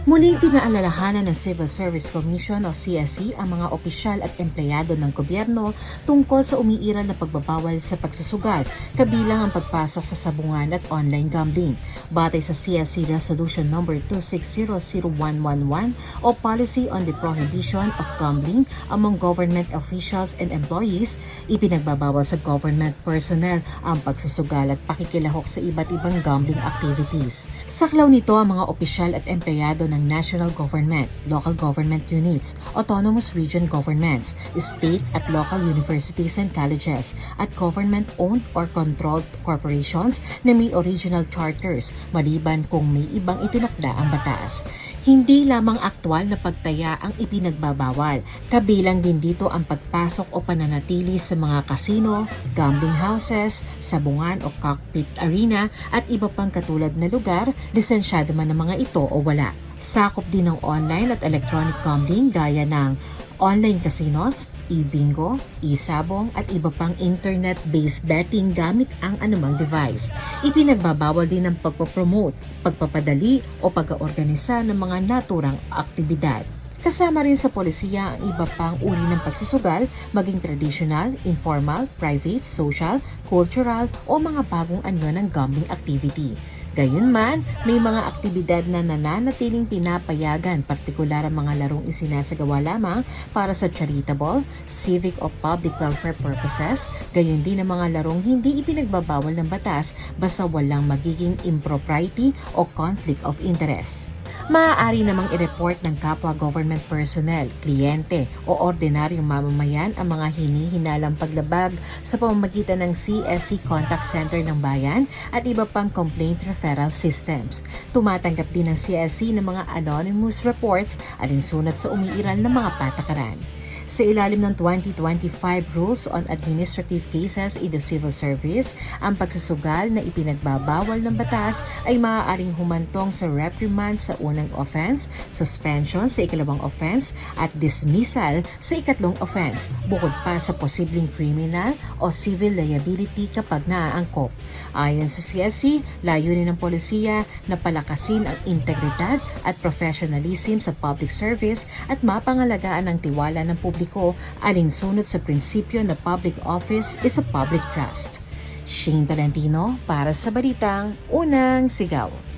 Muling pinaalalahanan ng Civil Service Commission o CSC ang mga opisyal at empleyado ng gobyerno tungkol sa umiiral na pagbabawal sa pagsusugal, kabilang ang pagpasok sa sabungan at online gambling. Batay sa CSC Resolution No. 26001111 o Policy on the Prohibition of Gambling among Government Officials and Employees, ipinagbabawal sa government personnel ang pagsusugal at pakikilahok sa iba't ibang gambling activities. Saklaw nito ang mga opisyal at empleyado ng national government, local government units, autonomous region governments, state at local universities and colleges, at government-owned or controlled corporations na may original charters, maliban kung may ibang itinakda ang batas. Hindi lamang aktwal na pagtaya ang ipinagbabawal, kabilang din dito ang pagpasok o pananatili sa mga casino, gambling houses, sabungan o cockpit arena at iba pang katulad na lugar, lisensyado man ng mga ito o wala. Sakop din ng online at electronic gambling gaya ng online casinos, e-bingo, e-sabong at iba pang internet-based betting gamit ang anumang device. Ipinagbabawal din ang pagpapromote, pagpapadali o pag-oorganisa ng mga naturang aktibidad. Kasama rin sa polisiya ang iba pang uri ng pagsusugal, maging traditional, informal, private, social, cultural o mga bagong anyo ng gambling activity. Gayunman, may mga aktibidad na nananatiling pinapayagan, partikular ang mga larong isinasagawa lamang para sa charitable, civic o public welfare purposes, gayon din ang mga larong hindi ipinagbabawal ng batas basta walang magiging impropriety o conflict of interest. Maaari namang i-report ng kapwa government personnel, kliyente o ordinaryong mamamayan ang mga hinihinalang paglabag sa pamamagitan ng CSC Contact Center ng Bayan at iba pang complaint referral systems. Tumatanggap din ng CSC ng mga anonymous reports alinsunod sa umiiral ng mga patakaran. Sa ilalim ng 2025 Rules on Administrative Cases in the Civil Service, ang pagsusugal na ipinagbabawal ng batas ay maaaring humantong sa reprimand sa unang offense, suspension sa ikalawang offense, at dismissal sa ikatlong offense, bukod pa sa posibleng criminal o civil liability kapag naaangkop. Ayon sa CSC, layunin ng polisiya na palakasin ang integridad at professionalism sa public service at mapangalagaan ang tiwala ng publiko alinsunod sa prinsipyo na public office is a public trust. Shane Tolentino para sa Balitang Unang Sigaw.